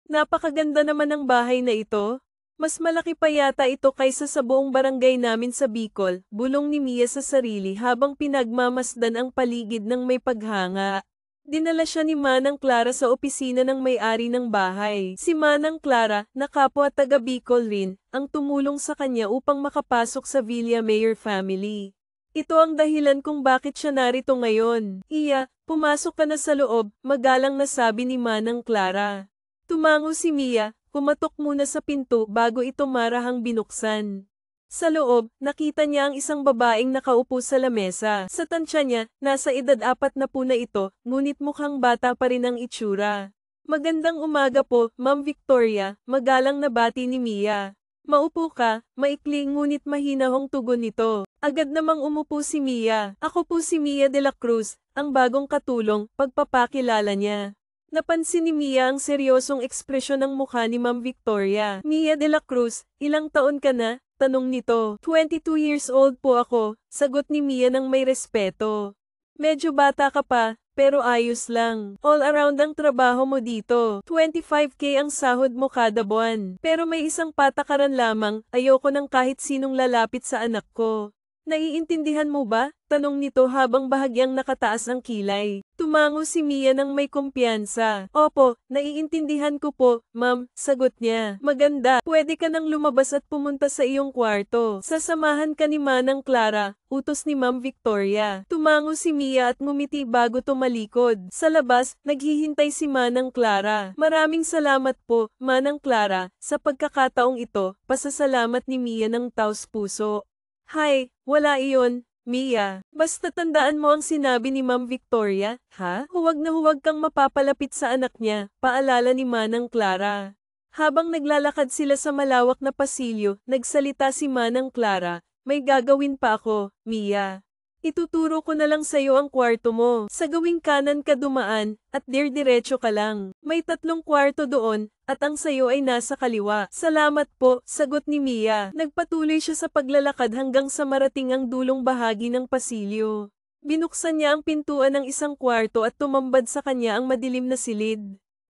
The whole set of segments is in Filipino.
Napakaganda naman ng bahay na ito. Mas malaki pa yata ito kaysa sa buong barangay namin sa Bicol, bulong ni Mia sa sarili habang pinagmamasdan ang paligid ng may paghanga. Dinala siya ni Manang Clara sa opisina ng may-ari ng bahay. Si Manang Clara, na kapwa taga Bicol rin, ang tumulong sa kanya upang makapasok sa Villamayor family. Ito ang dahilan kung bakit siya narito ngayon. Iya, pumasok ka na sa loob, magalang na sabi ni Manang Clara. Tumango si Mia, kumatok muna sa pinto bago ito marahang binuksan. Sa loob, nakita niya ang isang babaeng nakaupo sa lamesa. Sa tansya niya, nasa edad 40 na ito, ngunit mukhang bata pa rin ang itsura. Magandang umaga po, Ma'am Victoria, magalang na bati ni Mia. Maupo ka, maikli ngunit mahinahong tugon nito. Agad namang umupo si Mia. Ako po si Mia de la Cruz, ang bagong katulong, pagpapakilala niya. Napansin ni Mia ang seryosong ekspresyon ng mukha ni Ma'am Victoria. Mia de la Cruz, ilang taon ka na? Tanong nito. 22 years old po ako, sagot ni Mia ng may respeto. Medyo bata ka pa, pero ayos lang. All around ang trabaho mo dito. 25K ang sahod mo kada buwan. Pero may isang patakaran lamang, ayoko ng kahit sinong lalapit sa anak ko. Naiintindihan mo ba? Tanong nito habang bahagyang nakataas ang kilay. Tumango si Mia ng may kumpiyansa. Opo, naiintindihan ko po, ma'am, sagot niya. Maganda, pwede ka nang lumabas at pumunta sa iyong kwarto. Sasamahan ka ni Manang Clara, utos ni Ma'am Victoria. Tumango si Mia at ngumiti bago tumalikod. Sa labas, naghihintay si Manang Clara. Maraming salamat po, Manang Clara, sa pagkakataong ito, pasasalamat ni Mia ng taos puso. Hay, wala iyon, Mia. Basta tandaan mo ang sinabi ni Ma'am Victoria, ha? Huwag na huwag kang mapapalapit sa anak niya, paalala ni Manang Clara. Habang naglalakad sila sa malawak na pasilyo, nagsalita si Manang Clara, may gagawin pa ako, Mia. Ituturo ko na lang sa'yo ang kwarto mo. Sa gawing kanan ka dumaan, at diretso ka lang. May 3 kwarto doon, at ang sayo ay nasa kaliwa. Salamat po, sagot ni Mia. Nagpatuloy siya sa paglalakad hanggang sa marating ang dulong bahagi ng pasilyo. Binuksan niya ang pintuan ng isang kwarto at tumambad sa kanya ang madilim na silid.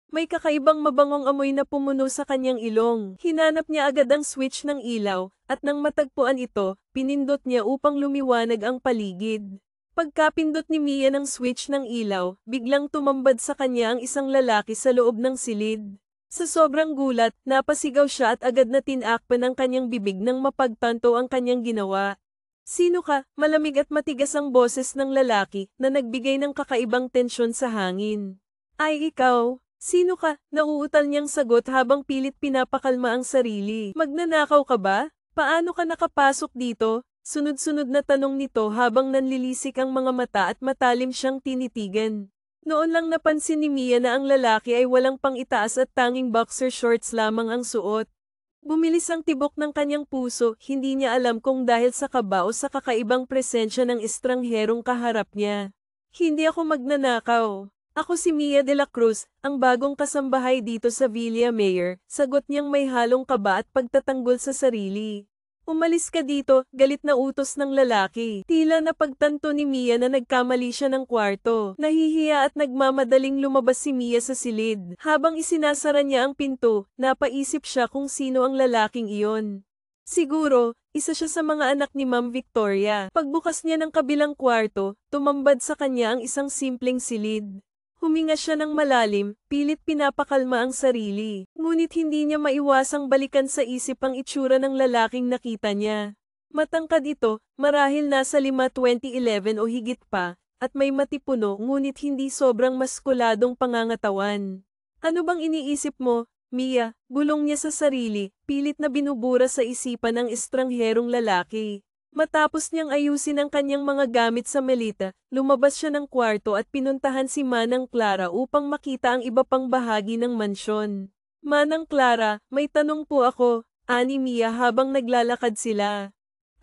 May kakaibang mabangong amoy na pumuno sa kanyang ilong. Hinanap niya agad ang switch ng ilaw, at nang matagpuan ito, pinindot niya upang lumiwanag ang paligid. Pagkapindot ni Mia ng switch ng ilaw, biglang tumambad sa kanya ang isang lalaki sa loob ng silid. Sa sobrang gulat, napasigaw siya at agad na tinakpan ang kanyang bibig nang mapagtanto ang kanyang ginawa. Sino ka? Malamig at matigas ang boses ng lalaki na nagbigay ng kakaibang tensyon sa hangin. Ay ikaw? Sino ka? Nauutal niyang sagot habang pilit pinapakalma ang sarili. Magnanakaw ka ba? Paano ka nakapasok dito? Sunod-sunod na tanong nito habang nanlilisik ang mga mata at matalim siyang tinitigan. Noon lang napansin ni Mia na ang lalaki ay walang pang-itaas at tanging boxer shorts lamang ang suot. Bumilis ang tibok ng kanyang puso, hindi niya alam kung dahil sa kaba o sa kakaibang presensya ng estrangherong kaharap niya. Hindi ako magnanakaw. Ako si Mia de la Cruz, ang bagong kasambahay dito sa Villamayor, sagot niyang may halong kaba at pagtatanggol sa sarili. Umalis ka dito, galit na utos ng lalaki. Tila napagtanto ni Mia na nagkamali siya ng kwarto. Nahihiya at nagmamadaling lumabas si Mia sa silid. Habang isinasara niya ang pinto, napaisip siya kung sino ang lalaking iyon. Siguro, isa siya sa mga anak ni Ma'am Victoria. Pagbukas niya ng kabilang kwarto, tumambad sa kanya ang isang simpleng silid. Huminga siya ng malalim, pilit pinapakalma ang sarili. Ngunit hindi niya maiwasang balikan sa isip ang itsura ng lalaking nakita niya. Matangkad ito, marahil nasa 5'20" o higit pa, at may matipuno ngunit hindi sobrang maskuladong pangangatawan. Ano bang iniisip mo, Mia? Bulong niya sa sarili, pilit na binubura sa isipan ng estrangherong lalaki. Matapos niyang ayusin ang kanyang mga gamit sa maleta, lumabas siya ng kwarto at pinuntahan si Manang Clara upang makita ang iba pang bahagi ng mansyon. Manang Clara, may tanong po ako, ani Mia habang naglalakad sila.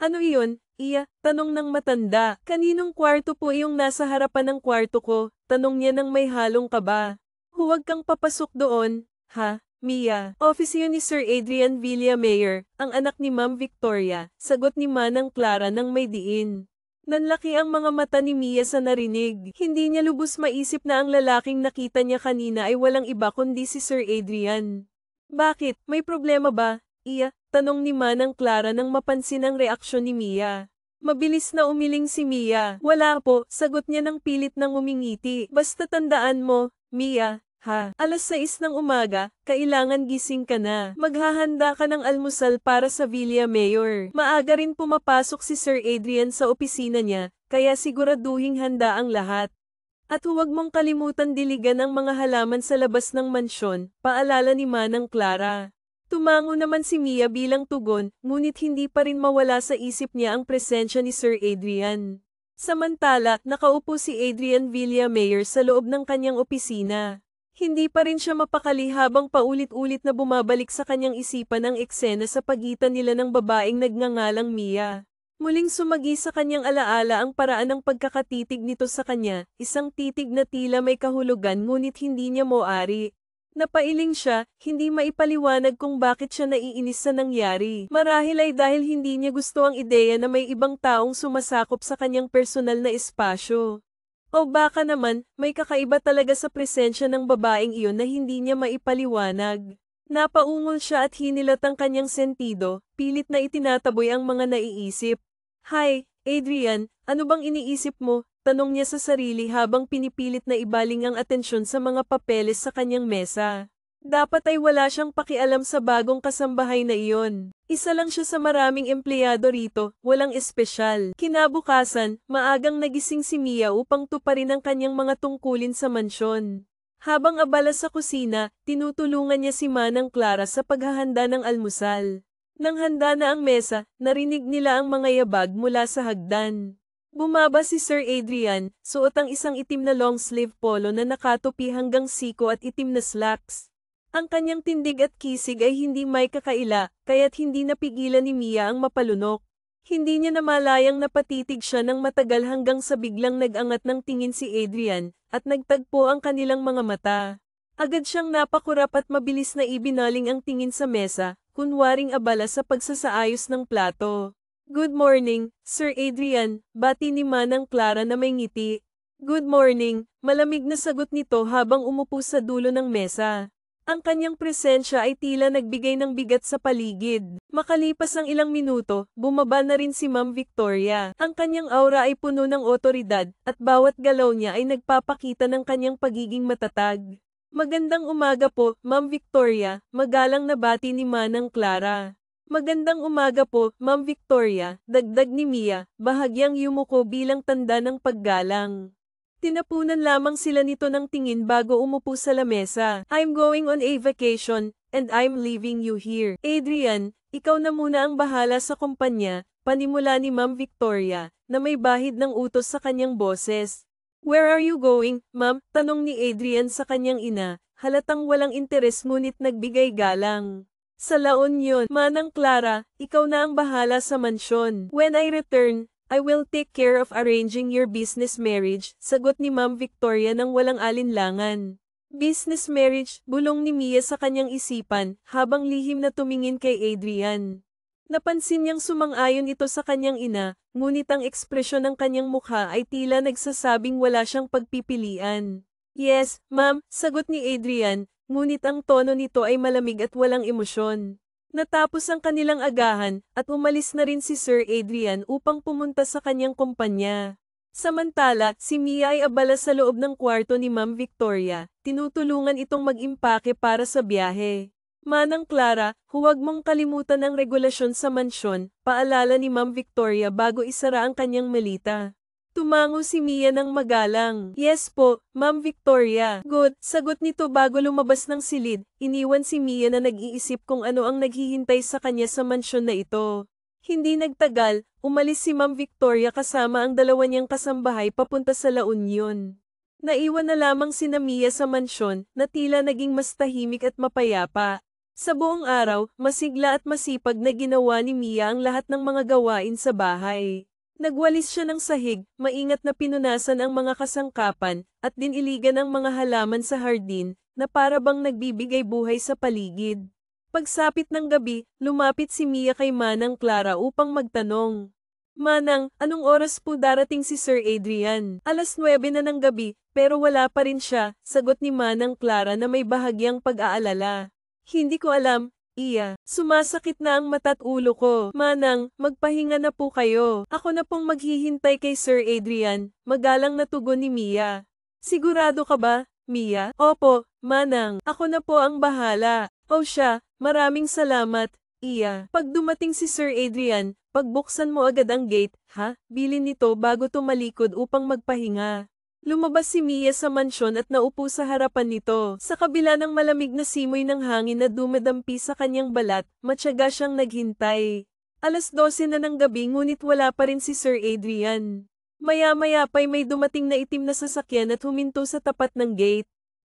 Ano iyon, Iya? Tanong ng matanda. Kaninong kwarto po iyong nasa harapan ng kwarto ko? Tanong niya ng may halong kaba. Huwag kang papasok doon, ha? Mia, office yun ni Sir Adrian Villamayor, ang anak ni Ma'am Victoria, sagot ni Manang Clara ng may diin. Nanlaki ang mga mata ni Mia sa narinig. Hindi niya lubos maisip na ang lalaking nakita niya kanina ay walang iba kundi si Sir Adrian. Bakit? May problema ba? Iya, tanong ni Manang Clara nang mapansin ang reaksyon ni Mia. Mabilis na umiling si Mia. Wala po, sagot niya ng pilit nang umingiti. Basta tandaan mo, Mia, ha? Alas 6 ng umaga, kailangan gising ka na. Maghahanda ka ng almusal para sa Villa Mayor. Maaga rin pumapasok si Sir Adrian sa opisina niya, kaya siguraduhing handa ang lahat. At huwag mong kalimutan diligan ang mga halaman sa labas ng mansyon, paalala ni Manang Clara. Tumango naman si Mia bilang tugon, ngunit hindi pa rin mawala sa isip niya ang presensya ni Sir Adrian. Samantala, nakaupo si Adrian Villamayor sa loob ng kanyang opisina. Hindi pa rin siya mapakali habang paulit-ulit na bumabalik sa kanyang isipan ang eksena sa pagitan nila ng babaeng nagngangalang Mia. Muling sumagi sa kanyang alaala ang paraan ng pagkakatitig nito sa kanya, isang titig na tila may kahulugan ngunit hindi niya moari. Napailing siya, hindi maipaliwanag kung bakit siya naiinis sa nangyari. Marahil ay dahil hindi niya gusto ang ideya na may ibang taong sumasakop sa kanyang personal na espasyo. O baka naman, may kakaiba talaga sa presensya ng babaeng iyon na hindi niya maipaliwanag. Napaungol siya at hinilat ang kanyang sentido, pilit na itinataboy ang mga naiisip. Hi, Adrian, ano bang iniisip mo? Tanong niya sa sarili habang pinipilit na ibaling ang atensyon sa mga papeles sa kanyang mesa. Dapat ay wala siyang pakialam sa bagong kasambahay na iyon. Isa lang siya sa maraming empleyado rito, walang espesyal. Kinabukasan, maagang nagising si Mia upang tuparin ang kanyang mga tungkulin sa mansyon. Habang abala sa kusina, tinutulungan niya si Manang Clara sa paghahanda ng almusal. Nang handa na ang mesa, narinig nila ang mga yabag mula sa hagdan. Bumaba si Sir Adrian, suot ang isang itim na long-sleeve polo na nakatupi hanggang siko at itim na slacks. Ang kanyang tindig at kisig ay hindi may kakaila, kaya't hindi napigilan ni Mia ang mapalunok. Hindi niya namalayang napatitig siya ng matagal hanggang sa biglang nag-angat ng tingin si Adrian, at nagtagpo ang kanilang mga mata. Agad siyang napakurap at mabilis na ibinaling ang tingin sa mesa, kunwaring abala sa pagsasaayos ng plato. Good morning, Sir Adrian, bati ni Manang Clara na may ngiti. Good morning, malamig na sagot nito habang umupo sa dulo ng mesa. Ang kanyang presensya ay tila nagbigay ng bigat sa paligid. Makalipas ang ilang minuto, bumaba na rin si Ma'am Victoria. Ang kanyang aura ay puno ng otoridad, at bawat galaw niya ay nagpapakita ng kanyang pagiging matatag. Magandang umaga po, Ma'am Victoria, magalang na bati ni Manang Clara. Magandang umaga po, Ma'am Victoria, dagdag ni Mia, bahagyang yumuko bilang tanda ng paggalang. Tinapunan lamang sila nito ng tingin bago umupo sa lamesa. I'm going on a vacation, and I'm leaving you here. Adrian, ikaw na muna ang bahala sa kumpanya, panimula ni Ma'am Victoria, na may bahid ng utos sa kanyang boses. Where are you going, Ma'am? Tanong ni Adrian sa kanyang ina, halatang walang interes ngunit nagbigay galang. Sa La Union, Manang Clara, ikaw na ang bahala sa mansyon. When I return, I will take care of arranging your business marriage, sagot ni Ma'am Victoria nang walang alinlangan. Business marriage, bulong ni Mia sa kanyang isipan, habang lihim na tumingin kay Adrian. Napansin niyang sumang-ayon ito sa kanyang ina, ngunit ang ekspresyon ng kanyang mukha ay tila nagsasabing wala siyang pagpipilian. Yes, ma'am, sagot ni Adrian, ngunit ang tono nito ay malamig at walang emosyon. Natapos ang kanilang agahan, at umalis na rin si Sir Adrian upang pumunta sa kanyang kumpanya. Samantala, si Mia ay abala sa loob ng kwarto ni Ma'am Victoria, tinutulungan itong mag-impake para sa biyahe. Manang Clara, huwag mong kalimutan ang regulasyon sa mansyon, paalala ni Ma'am Victoria bago isara ang kanyang malita. Tumango si Mia ng magalang. Yes po, Ma'am Victoria. Good, sagot nito bago lumabas ng silid. Iniwan si Mia na nag-iisip kung ano ang naghihintay sa kanya sa mansyon na ito. Hindi nagtagal, umalis si Ma'am Victoria kasama ang dalawa niyang kasambahay papunta sa La Union. Naiwan na lamang sina Mia sa mansyon na tila naging mas tahimik at mapayapa. Sa buong araw, masigla at masipag na ginawa ni Mia ang lahat ng mga gawain sa bahay. Nagwalis siya ng sahig, maingat na pinunasan ang mga kasangkapan, at diniligan ang mga halaman sa hardin, na para bang nagbibigay buhay sa paligid. Pagsapit ng gabi, lumapit si Mia kay Manang Clara upang magtanong. Manang, anong oras po darating si Sir Adrian? 9:00 na ng gabi, pero wala pa rin siya, sagot ni Manang Clara na may bahagyang pag-aalala. Hindi ko alam, Iya. Sumasakit na ang mata't ulo ko. Manang, magpahinga na po kayo. Ako na pong maghihintay kay Sir Adrian, magalang na tugon ni Mia. Sigurado ka ba, Mia? Opo, Manang, ako na po ang bahala. O siya, maraming salamat, Iya. Pag dumating si Sir Adrian, pagbuksan mo agad ang gate, ha? Bilin nito bago tumalikod upang magpahinga. Lumabas si Mia sa mansyon at naupo sa harapan nito. Sa kabila ng malamig na simoy ng hangin na dumadampi sa kanyang balat, matyaga siyang naghintay. 12:00 na ng gabi ngunit wala pa rin si Sir Adrian. Maya-maya pa'y may dumating na itim na sasakyan at huminto sa tapat ng gate.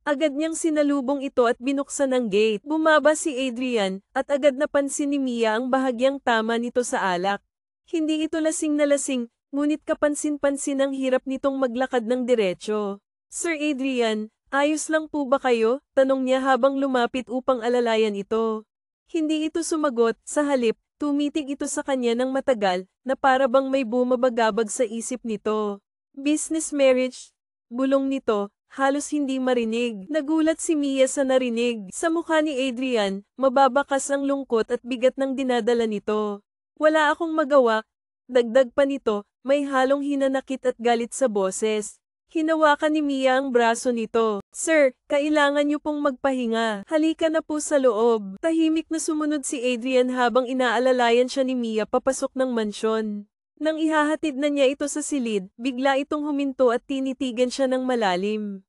Agad niyang sinalubong ito at binuksan ang gate. Bumaba si Adrian, at agad napansin ni Mia ang bahagyang tama nito sa alak. Hindi ito lasing na lasing, ngunit kapansin-pansin ang hirap nitong maglakad ng diretsyo. Sir Adrian, ayos lang po ba kayo? Tanong niya habang lumapit upang alalayan ito. Hindi ito sumagot, sa halip, tumitig ito sa kanya ng matagal, na para bang may bumabagabag sa isip nito. Business marriage? Bulong nito, halos hindi marinig. Nagulat si Mia sa narinig. Sa mukha ni Adrian, mababakas ang lungkot at bigat ng dinadala nito. Wala akong magawa. Dagdag pa nito, may halong hinanakit at galit sa boses. Hinawakan ni Mia ang braso nito. Sir, kailangan niyo pong magpahinga. Halika na po sa loob. Tahimik na sumunod si Adrian habang inaalalayan siya ni Mia papasok ng mansyon. Nang ihahatid na niya ito sa silid, bigla itong huminto at tinitigan siya ng malalim.